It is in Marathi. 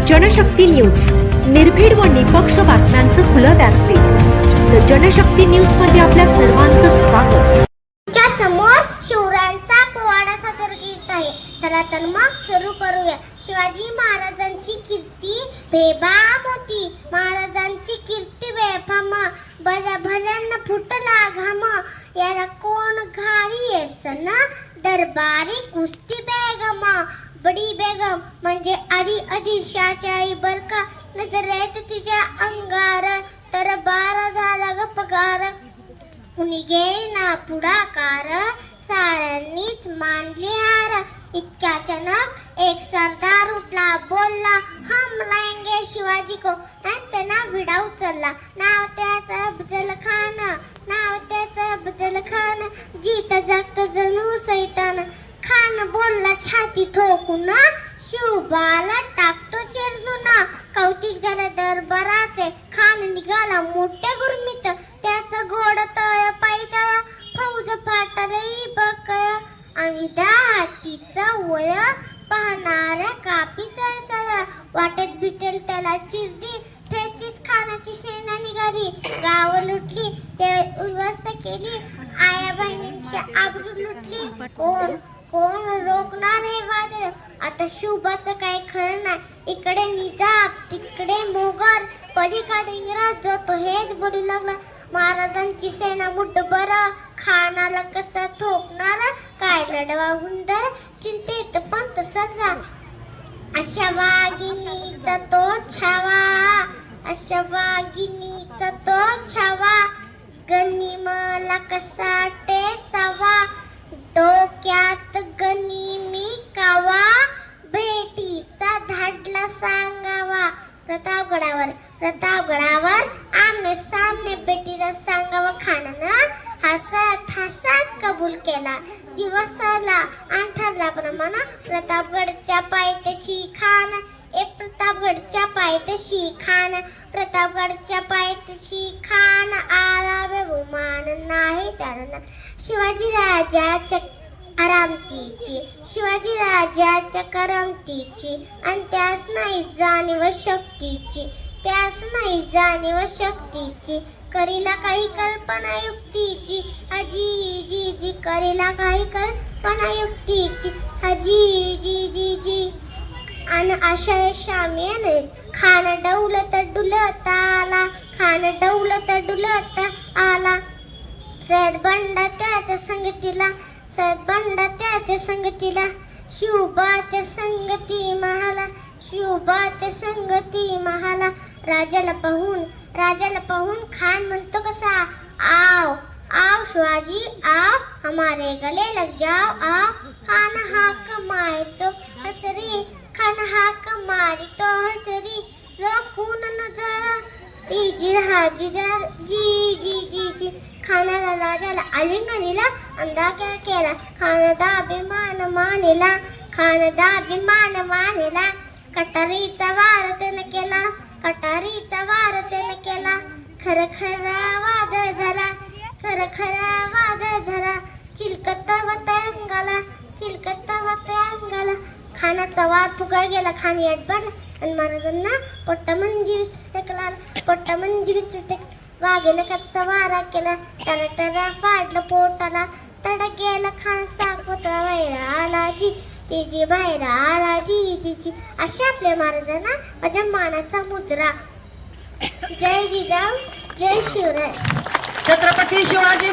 जनशक्ती न्यूज, निर्भीड व निपक्ष बातम्यांचं खुलं व्यासपीठ. द जनशक्ती न्यूज मध्ये आपल्या सर्वांचं स्वागत. च्या समोर शिवरायांचा पोवाडा सादर करीत आहे. चला तर मग सुरू करूया. शिवाजी महाराजांची कीर्ती बेबाम होती. महाराजांची कीर्ती बेफाम, भल्यांना फुटला घाम. याला कोण घाई येसन, दरबारी कुस्ती बेगम. बडी बेगम म्हणजे आधी आदिलशाची आई बर का. नजर येत तिच्या अंगार, तर बारा झाला ग पगार. कुणी येईना पुढाकार, साऱ्यांनीच मानली हार. इतक्याचनक एक सरदार उठला, बोलला हम लाएंगे शिवाजी को. त्यांना विडा उचलला. नाव त्याचं अफजल खान, नाव त्याचं अफजल खान. जीत जागत जणू सैतान. खान बोलला छाती ठोकून, शिवबाला टाकतो चिरडून. कौतिक झालं दरबाराचे, खान निघाला मोठ्या गुरमीत. त्याचं घोड तळ पायतळ, फौज फाटलई बकळ. आणि त्या हातीचं वय पाहणाऱ्या कापी चळचळ. वाटेत भेटेल त्याला चिरडी, ठेचीत खानाची सेना निघाली. गाव लुटली, ते उद्ध्वस्त केली. आया बहिणींची आबरू लुटली. कोण रोखणार हे वादळ. आता शिवबाचं काही खरं नाही. इकडे निजाम, तिकडे मोगल, पलीकडे इंग्रज. जो तो हेच बोलू लागला. महाराजांची सेना मुठभर, खानाला कसं थोपणार. काय लढवा हुंदर, चिंतेत पंत सगळा. अशा वाघिणीचा तो छावा, अशा वाघिणीचा तो छावा. गनिमला कसा टेचावा, डोक्यात गनिमी कावा. भेटीचा धाडला सांगावा. प्रतापगडावर आमने सामने भेटीचा सांगावा. खानानं हसत हसत कबूल केला. दिवसाला आणि ठरल्याप्रमाणे प्रतापगडच्या पायथ्याशी खान. प्रतापगडच्या पायथ्याशी खान, प्रतापगडच्या पायथ्याशी खान. आला बेगुमान नाही त्याला. शिवाजी राजाच्या आरामतीची, शिवाजी राजाच्या करमतीची. आणि त्यास नाही जाणीव शक्तीची, त्यास नाही जाणीव शक्तीची. करीला काही कल्पना युक्तीची, अजी जी जी. करीला काही कल्पना युक्तीची, अजी जी जी जी. आणि अशा शाम्याने खान डौलत डुलत आला. खान डौलत डुलत आला. सदबंड त्याच्या संगतीला, सदबंड त्याच्या संगतीला. शिवबाच्या संगती महाला, शिवबाच्या संगती महाला. राजाला पाहून खान म्हणतो कसा, आओ आओ शिवाजी आओ, हमारे गले लग जाओ आओ. खान हाक मारतो हसरी, खान हाक मारतो हसरी. रोखून नजर जी हाजी जी जी जी जी. खानाला राजाला आलिंगन दिला, अंदा क्या केला. खानदा अभिमान मानेला, खानदा अभिमान मानेला. कटारीचा वार त्यानं केला, कटारीचा वार त्यानं केला. खर खरा वाद झाला, खर खरा वाद झाला. चिलकत वत अंगाला, चिलकत वत अंगाला. खानाचा वार फुगा गेला. खान याडबडला आणि महाराजांना पोट्टामंजी टेकला. पोट्टामंजी टेक वाघेनं कच्चा वारा केला. त्याला टरा फाडलं पोटाला. तडा गेला खानचा पुतळा बाहेर आला जी जी जी, बाहेर आला जी जी जी. अशा आपल्या महाराजांना माझ्या मानाचा मुजरा. जय जिजाऊ, जय शिवराय. छत्रपती शिवाजी